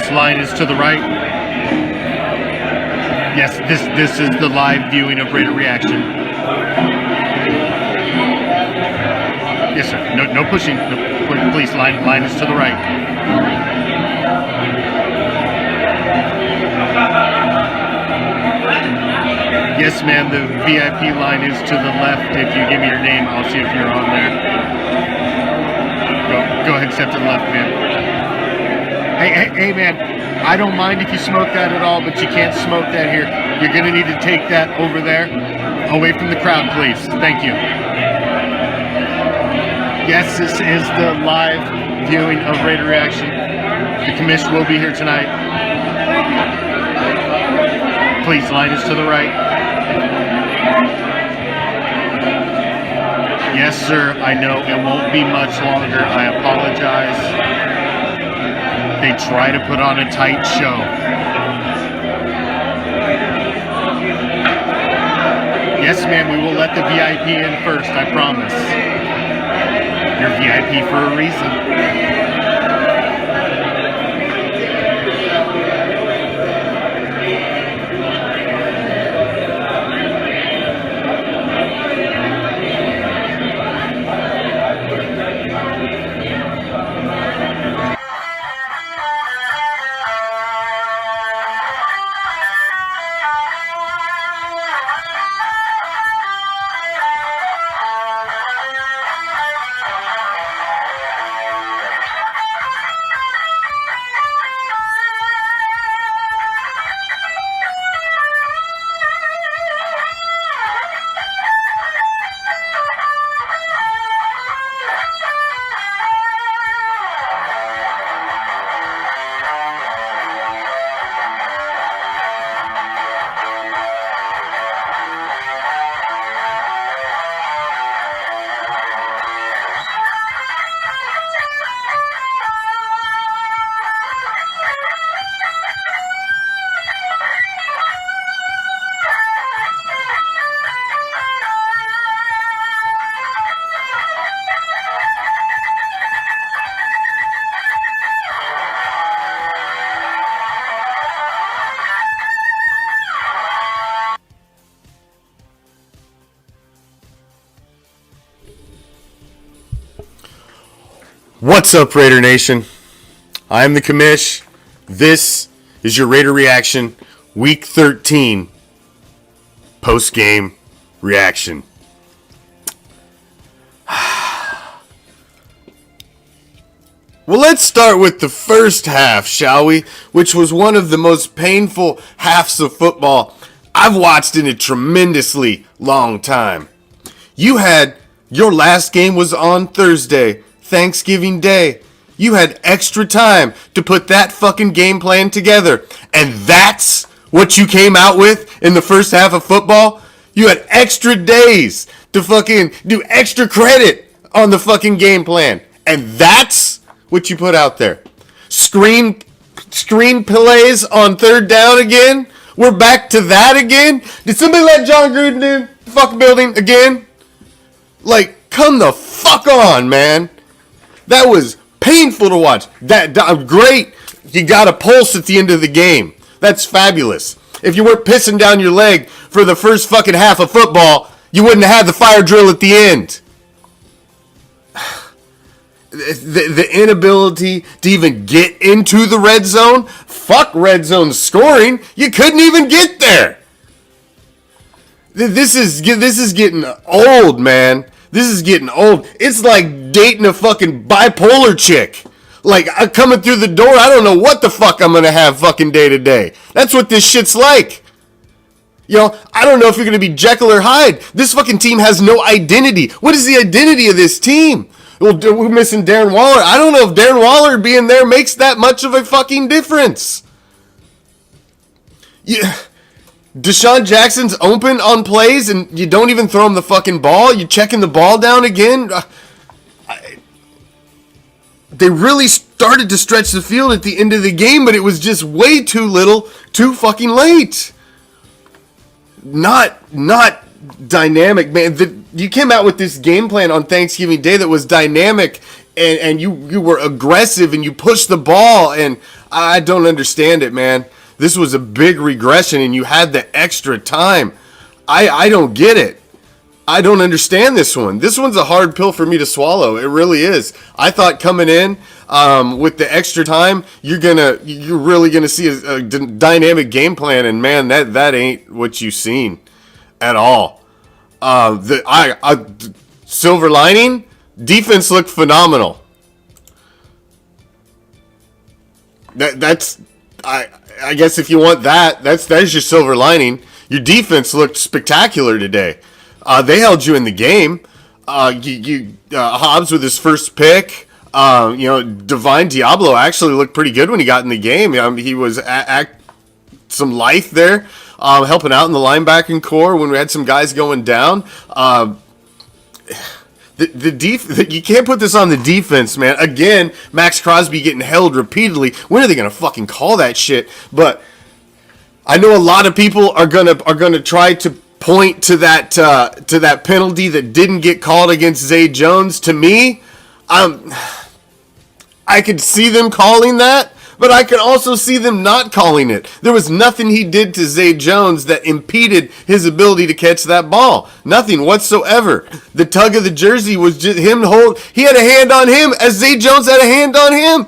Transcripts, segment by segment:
Yes, line is to the right. Yes, this is the live viewing of Raider Reaction. Yes, sir. No pushing. No, please, line is to the right. Yes, ma'am, the VIP line is to the left. If you give me your name, I'll see if you're on there. Go ahead, step to the left, man. Hey, man, I don't mind if you smoke that at all, but you can't smoke that here. You're going to need to take that over there, away from the crowd, please. Thank you. Yes, this is the live viewing of Raider Reaction. The Commish will be here tonight. Please, line is to the right. Yes, sir, I know it won't be much longer. I apologize. They try to put on a tight show. Yes, ma'am, we will let the VIP in first, I promise. You're VIP for a reason. What's up, Raider Nation? I'm the Commish. This is your Raider Reaction Week 13 post-game reaction. Well, let's start with the first half, shall we? Which was one of the most painful halves of football I've watched in a tremendously long time. Your last game was on Thursday, Thanksgiving Day. You had extra time to put that fucking game plan together. And that's what you came out with in the first half of football? You had extra days to fucking do extra credit on the fucking game plan. And that's what you put out there. Screen plays on third down again? We're back to that again? Did somebody let John Gruden in the fucking building again? Like, come the fuck on, man. That was painful to watch. That great. You got a pulse at the end of the game. That's fabulous. If you weren't pissing down your leg for the first fucking half of football, you wouldn't have had the fire drill at the end. The inability to even get into the red zone. Fuck red zone scoring. You couldn't even get there. This is getting old, man. This is getting old. It's like dating a fucking bipolar chick. Like, I'm coming through the door, I don't know what the fuck I'm gonna have fucking day to day. That's what this shit's like. You know, I don't know if you're gonna be Jekyll or Hyde. This fucking team has no identity. What is the identity of this team? Well, we're missing Darren Waller. I don't know if Darren Waller being there makes that much of a fucking difference. Yeah. Deshaun Jackson's open on plays and you don't even throw him the fucking ball. You're checking the ball down again. They really started to stretch the field at the end of the game, but it was just way too little, too fucking late. Not dynamic, man. You came out with this game plan on Thanksgiving Day that was dynamic and you were aggressive and you pushed the ball, and I don't understand it, man. This was a big regression, and you had the extra time. I don't get it. I don't understand this one. This one's a hard pill for me to swallow. It really is. I thought coming in with the extra time, you're really gonna see a dynamic game plan, and man, that ain't what you seen at all. Silver lining, defense looked phenomenal. I guess if you want that's your silver lining. Your defense looked spectacular today. They held you in the game. Hobbs with his first pick. Divine Diablo actually looked pretty good when he got in the game. He was some life there, helping out in the linebacking core when we had some guys going down. You can't put this on the defense, man. Again, Max Crosby getting held repeatedly. When are they gonna fucking call that shit? But I know a lot of people are gonna try to point to that penalty that didn't get called against Zay Jones. To me, I could see them calling that, but I could also see them not calling it. There was nothing he did to Zay Jones that impeded his ability to catch that ball. Nothing whatsoever. The tug of the jersey was just him he had a hand on him as Zay Jones had a hand on him.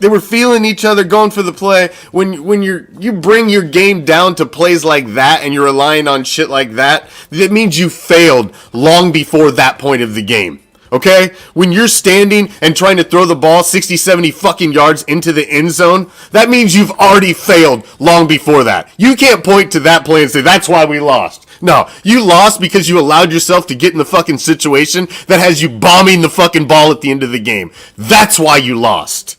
They were feeling each other, going for the play. When you bring your game down to plays like that and you're relying on shit like that, that means you failed long before that point of the game. Okay? When you're standing and trying to throw the ball 60, 70 fucking yards into the end zone, that means you've already failed long before that. You can't point to that play and say, that's why we lost. No, you lost because you allowed yourself to get in the fucking situation that has you bombing the fucking ball at the end of the game. That's why you lost.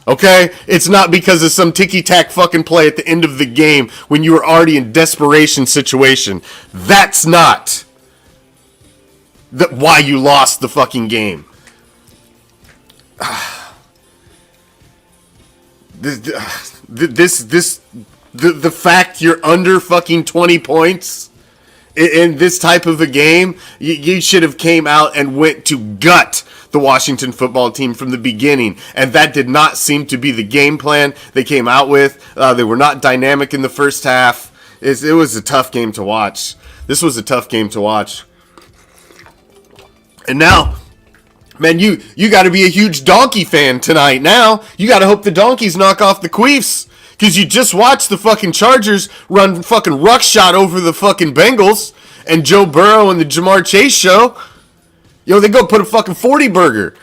Okay? It's not because of some ticky-tack fucking play at the end of the game when you were already in desperation situation. That's not why you lost the fucking game. The fact you're under fucking 20 points in this type of a game, you should have came out and went to gut the Washington football team from the beginning, and that did not seem to be the game plan they came out with. They were not dynamic in the first half. It was a tough game to watch. This was a tough game to watch. And now, man, you got to be a huge Donkey fan tonight now. You got to hope the Donkeys knock off the Queefs, because you just watched the fucking Chargers run fucking ruckshot over the fucking Bengals, and Joe Burrow and the Jamar Chase show. They go put a fucking 40 burger.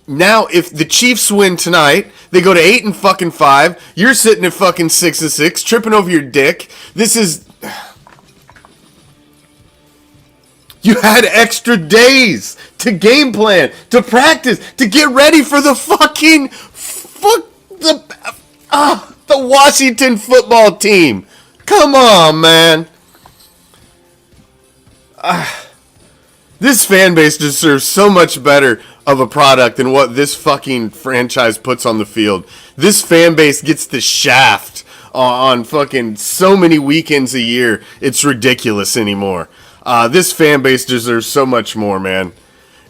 Now, if the Chiefs win tonight, they go to 8-5. You're sitting at fucking 6-6, tripping over your dick. You had extra days to game plan, to practice, to get ready for the the Washington football team. Come on, man. This fan base deserves so much better of a product than what this fucking franchise puts on the field. This fan base gets the shaft on fucking so many weekends a year. It's ridiculous anymore. This fan base deserves so much more, man.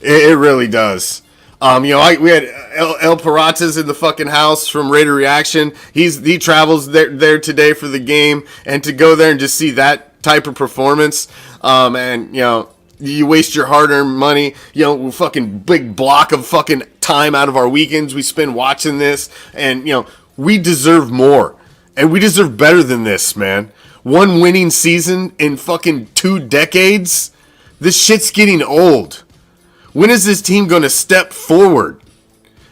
It really does. We had El Piratas in the fucking house from Raider Reaction. He travels there today for the game, and to go there and just see that type of performance, and you waste your hard-earned money, fucking big block of fucking time out of our weekends we spend watching this, and we deserve more, and we deserve better than this, man. One winning season in fucking 2 decades? This shit's getting old. When is this team going to step forward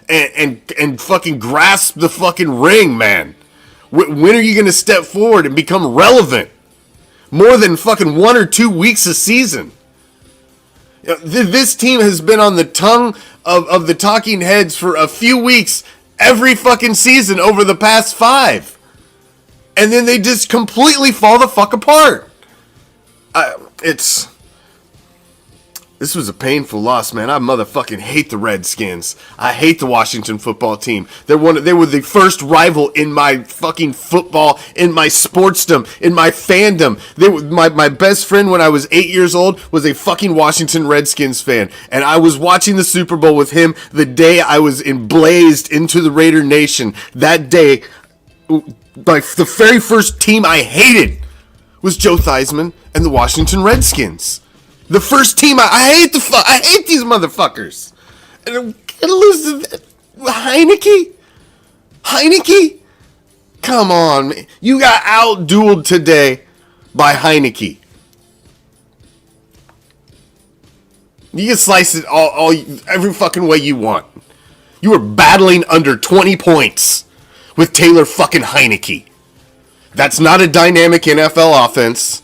and fucking grasp the fucking ring, man? When are you going to step forward and become relevant? More than fucking 1 or 2 weeks a season. This team has been on the tongue of the talking heads for a few weeks every fucking season over the past 5. And then they just completely fall the fuck apart. This was a painful loss, man. I motherfucking hate the Redskins. I hate the Washington football team. They were the first rival in my fucking football, in my sportsdom, in my fandom. My best friend when I was 8 years old was a fucking Washington Redskins fan. And I was watching the Super Bowl with him the day I was emblazed into the Raider Nation. That day, like, the very first team I hated was Joe Theismann and the Washington Redskins. The first team I hate these motherfuckers. And I'm gonna lose to Heineke? Heineke? Come on, man. You got out-dueled today by Heineke. You can slice it every fucking way you want. You were battling under 20 points with Taylor fucking Heineke. That's not a dynamic NFL offense.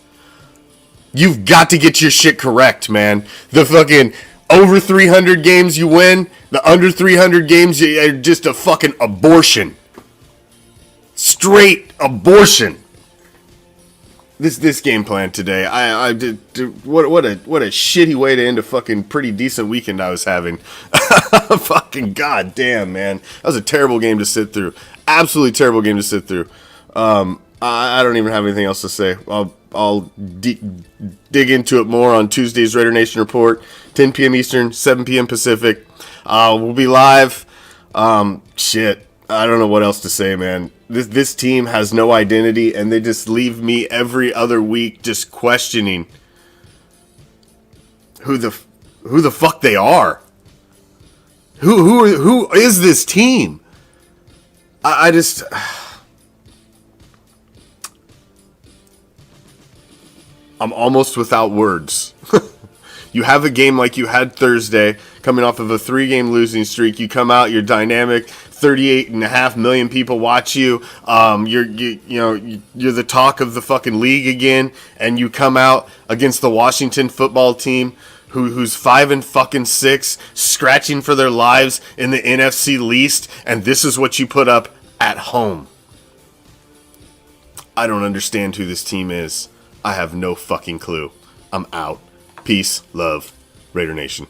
You've got to get your shit correct, man. The fucking over 300 games you win, the under 300 games are just a fucking abortion. Straight abortion. This game plan today, I did what a shitty way to end a fucking pretty decent weekend I was having. Fucking goddamn, man, that was a terrible game to sit through. Absolutely terrible game to sit through. I don't even have anything else to say. I'll dig into it more on Tuesday's Raider Nation Report, 10 p.m. Eastern, 7 p.m. Pacific. We'll be live. Shit, I don't know what else to say, man. This team has no identity, and they just leave me every other week just questioning who the fuck they are. Who is this team? I just. I'm almost without words. You have a game like you had Thursday, coming off of a 3-game losing streak. You come out, you're dynamic. 38.5 million people watch you. You're the talk of the fucking league again, and you come out against the Washington football team, who's 5-6, scratching for their lives in the NFC least, and this is what you put up at home. I don't understand who this team is. I have no fucking clue. I'm out. Peace, love, Raider Nation.